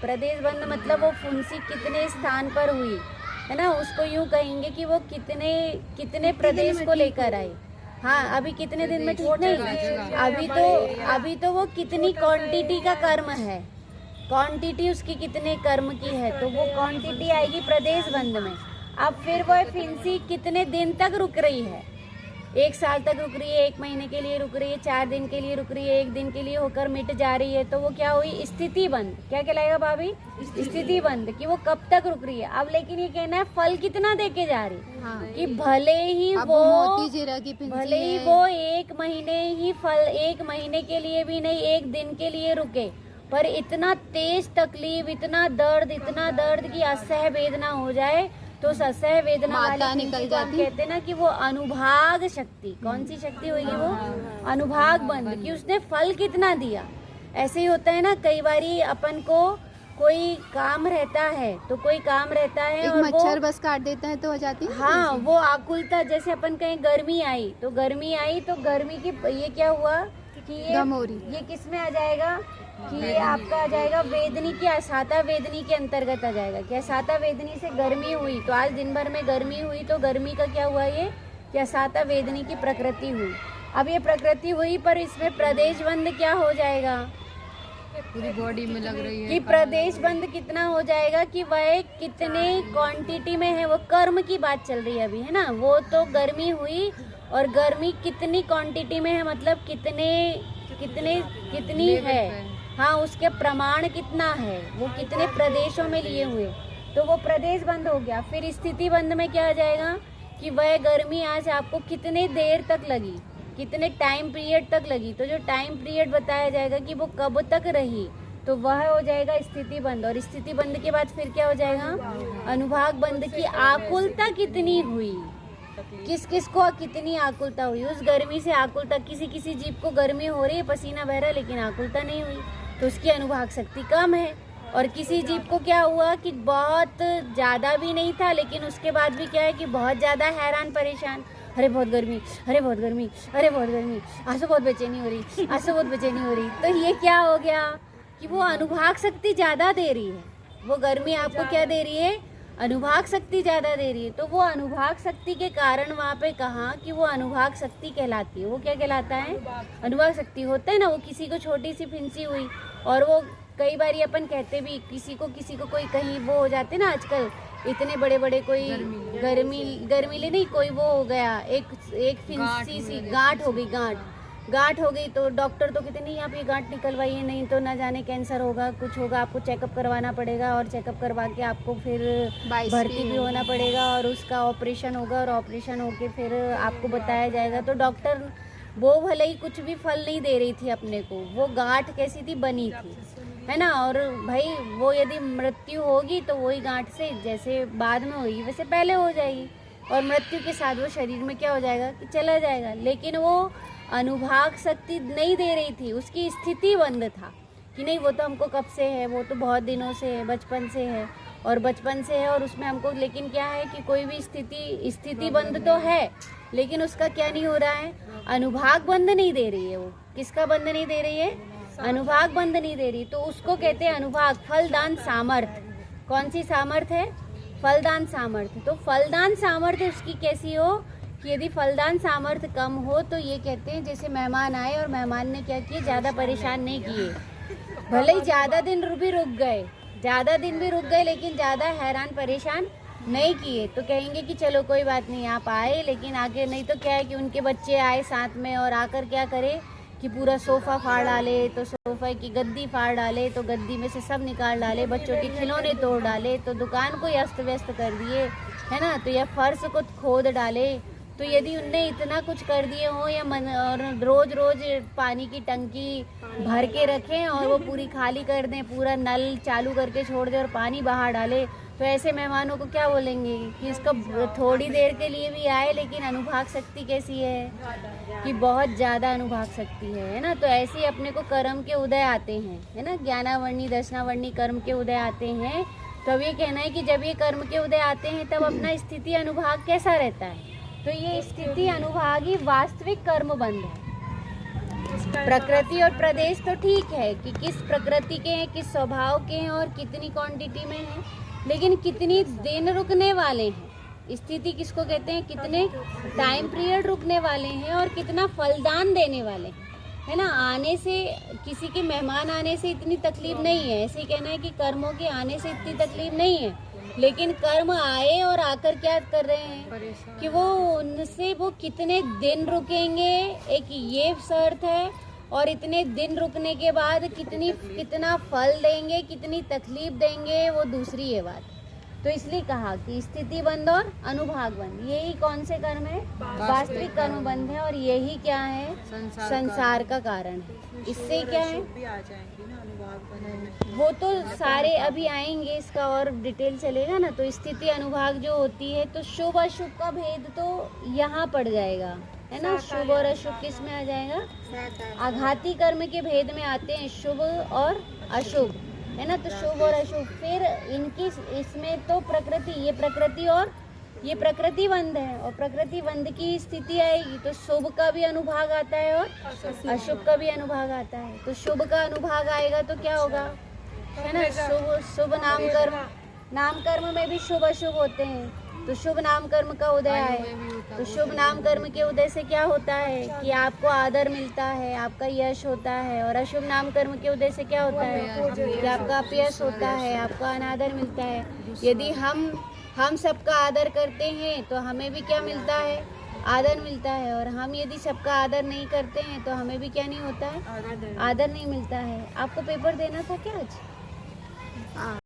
प्रदेश बंद मतलब वो फुंसी कितने स्थान पर हुई है ना, उसको यूं कहेंगे कि वो कितने प्रदेश को लेकर आई। हाँ, अभी कितने दिन में ठीक नहीं, अभी तो वो कितनी क्वांटिटी का कर्म है, क्वांटिटी उसकी कितने कर्म की है, तो वो क्वांटिटी आएगी प्रदेश बंद में। अब फिर वो फिंसी कितने दिन तक रुक रही है, 1 साल तक रुक रही है, 1 महीने के लिए रुक रही है, 4 दिन के लिए रुक रही है, 1 दिन के लिए होकर मिट जा रही है, तो वो क्या हुई, स्थिति बंद। क्या कहलाएगा भाभी, स्थिति बंद, कि वो कब तक रुक रही है। अब लेकिन ये कहना है फल कितना देके जा रही है, हाँ। कि भले ही वो 1 महीने ही फल, 1 महीने के लिए भी नहीं, 1 दिन के लिए रुके, पर इतना तेज तकलीफ, इतना दर्द की असह्य वेदना हो जाए, तो असह्य वेदना वाली निकल जाती, कहते हैं ना कि वो अनुभाग शक्ति, कौन सी शक्ति होगी वो, अनुभाग बंद, कि उसने फल कितना दिया। ऐसे ही होता है ना, कई बारी अपन को कोई काम रहता है, तो कोई काम रहता है और मच्छर बस काट देता है तो हो जाती है। हाँ, वो आकुलता, जैसे अपन कहीं गर्मी आई तो गर्मी की ये क्या हुआ कि ये किस में आ जाएगा, कि ये आपका आ जाएगा वेदनी की, असाता वेदनी के अंतर्गत आ जाएगा। कि असाता वेदनी से गर्मी हुई, तो आज दिन भर में गर्मी हुई, तो गर्मी का क्या हुआ, ये कि असाता वेदनी की प्रकृति हुई। अब ये प्रकृति हुई, पर इसमें प्रदेश बंद क्या हो जाएगा, पूरी बॉडी में लग रही है कि प्रदेश बंद कितना हो जाएगा, कि वह कितने क्वांटिटी में है, वो कर्म की बात चल रही है अभी, है ना। वो तो गर्मी हुई, और गर्मी कितनी क्वांटिटी में है, मतलब कितनी है, हाँ, उसके प्रमाण कितना है, वो कितने प्रदेशों में लिए हुए, तो वो प्रदेश बंद हो गया। फिर स्थिति बंद में क्या आ जाएगा, कि वह गर्मी आज आपको कितने देर तक लगी, कितने टाइम पीरियड तक लगी, तो जो टाइम पीरियड बताया जाएगा कि वो कब तक रही, तो वह हो जाएगा स्थिति बंद। और स्थिति बंद के बाद फिर क्या हो जाएगा, अनुभाग बंद, की आकुलता कितनी हुई, किस को कितनी आकुलता हुई, उस गर्मी से आकुलता, किसी जीव को गर्मी हो रही है, पसीना बह रहा है, लेकिन आकुलता नहीं हुई, तो उसकी अनुभाग शक्ति कम है। और किसी जीव को क्या हुआ कि बहुत ज़्यादा भी नहीं था, लेकिन उसके बाद भी क्या है कि बहुत ज़्यादा हैरान परेशान, अरे बहुत गर्मी, अरे बहुत गर्मी, अरे बहुत गर्मी, आंसू बहुत बेचैनी हो रही, आंसू बहुत बेचैनी हो रही, तो ये क्या हो गया कि वो अनुभाग शक्ति ज़्यादा दे रही है। वो गर्मी आपको क्या दे रही है, अनुभाग शक्ति ज़्यादा दे रही है। तो वो अनुभाग शक्ति के कारण वहाँ पे कहा कि वो अनुभाग शक्ति कहलाती है। वो क्या कहलाता है, अनुभाग शक्ति। होता है ना, वो किसी को छोटी सी फिंसी हुई, और वो कई बारी अपन कहते भी, किसी को कोई कहीं वो हो जाते ना आजकल, इतने बड़े कोई गर्मीले नहीं, कोई वो हो गया, एक फिंसी सी गांठ हो गई, तो डॉक्टर तो कहते नहीं आप ये गांठ निकलवाइए, नहीं तो ना जाने कैंसर होगा, कुछ होगा, आपको चेकअप करवाना पड़ेगा, और चेकअप करवा के आपको फिर भर्ती भी होना पड़ेगा, और उसका ऑपरेशन होगा, और ऑपरेशन होके फिर आपको बताया जाएगा। तो डॉक्टर वो भले ही कुछ भी फल नहीं दे रही थी अपने को, वो गांठ कैसी थी, बनी थी, है ना। और भाई वो यदि मृत्यु होगी तो वही गांठ से जैसे बाद में होगी वैसे पहले हो जाएगी, और मृत्यु के साथ वो शरीर में क्या हो जाएगा कि चला जाएगा। लेकिन वो अनुभाग शक्ति नहीं दे रही थी, उसकी स्थिति बंद था कि नहीं वो तो हमको कब से है, वो तो बहुत दिनों से है, बचपन से है, और उसमें हमको, लेकिन क्या है कि कोई भी स्थिति बंद तो है, लेकिन उसका क्या नहीं हो रहा है, अनुभाग बंद नहीं दे रही है। वो किसका बंद नहीं दे रही है, अनुभाग बंद नहीं दे रही, तो उसको कहते हैं अनुभाग। फलदान सामर्थ्य, कौन सी सामर्थ्य है, फलदान सामर्थ्य। तो फलदान सामर्थ्य उसकी कैसी हो कि यदि फलदान सामर्थ्य कम हो, तो ये कहते हैं जैसे मेहमान आए और मेहमान ने क्या किए, ज़्यादा परेशान नहीं किए, भले ही ज़्यादा दिन भी रुक गए, लेकिन ज़्यादा हैरान परेशान नहीं किए, तो कहेंगे कि चलो कोई बात नहीं आप आए, लेकिन आगे नहीं तो क्या है कि उनके बच्चे आए साथ में, और आकर क्या करे कि पूरा सोफ़ा फाड़ डाले, तो सोफ़े की गद्दी फाड़ डाले, तो गद्दी में से सब निकाल डाले, बच्चों के खिलौने तोड़ डाले, तो दुकान को अस्त व्यस्त कर दिए, है ना, तो या फर्श को खोद डाले। तो यदि उनने इतना कुछ कर दिए हो, या और रोज पानी की टंकी भर के रखें और वो पूरी खाली कर दें, पूरा नल चालू करके छोड़ दें और पानी बाहर डाले, तो ऐसे मेहमानों को क्या बोलेंगे कि इसको थोड़ी देर के लिए भी आए, लेकिन अनुभाग शक्ति कैसी है कि बहुत ज़्यादा अनुभाग शक्ति है ना। तो ऐसे ही अपने को कर्म के उदय आते हैं, है ना, ज्ञानावर्णी दर्शनावर्णी कर्म के उदय आते हैं। तो अब ये कहना है कि जब ये कर्म के उदय आते हैं तब अपना स्थिति अनुभाग कैसा रहता है, तो ये स्थिति अनुभाग ही वास्तविक कर्म बंध है। प्रकृति और प्रदेश तो ठीक है कि किस प्रकृति के हैं, किस स्वभाव के हैं और कितनी क्वांटिटी में हैं, लेकिन कितनी दिन रुकने वाले हैं, स्थिति किसको कहते हैं, कितने टाइम पीरियड रुकने वाले हैं और कितना फलदान देने वाले हैं, है ना। आने से किसी के मेहमान आने से इतनी तकलीफ नहीं है, ऐसे ही कहना है कि कर्मों के आने से इतनी तकलीफ नहीं है, लेकिन कर्म आए और आकर क्या कर रहे हैं कि वो उनसे वो कितने दिन रुकेंगे, एक ये शर्त है, और इतने दिन रुकने के बाद कितना फल देंगे, कितनी तकलीफ देंगे, वो दूसरी है बात। तो इसलिए कहा कि स्थिति बंध और अनुभाग बंध, यही कौन से कर्म है, वास्तविक कर्म बंध है, और यही क्या है, संसार का कारण है। इससे क्या है, वो तो सारे अभी आएंगे, इसका और डिटेल चलेगा ना। तो स्थिति अनुभाग जो होती है, तो शुभ अशुभ का भेद तो यहाँ पड़ जाएगा, है ना। शुभ और अशुभ किस में आ जाएगा, आघाती कर्म के भेद में आते हैं शुभ और अशुभ, है ना। तो शुभ और अशुभ, फिर इनकी इसमें तो प्रकृति, ये प्रकृति बंध है, और प्रकृति बंध की स्थिति आएगी तो शुभ का भी अनुभाग आता है और अशुभ का भी अनुभाग आता है। तो शुभ का अनुभाग आएगा तो क्या होगा, है ना, शुभ नाम कर्म में भी शुभ अशुभ होते हैं। तो शुभ नाम कर्म का उदय है, तो शुभ नाम कर्म के उदय से क्या होता है कि आपको आदर मिलता है, आपका यश होता है, और अशुभ नाम कर्म के उदय से क्या होता है कि आपका अपयश होता है, आपका अनादर मिलता है। यदि हम सबका आदर करते हैं तो हमें भी क्या मिलता है, आदर मिलता है, और हम यदि सबका आदर नहीं करते हैं तो हमें भी क्या नहीं होता है, आदर नहीं मिलता है। आपको पेपर देना था क्या आज?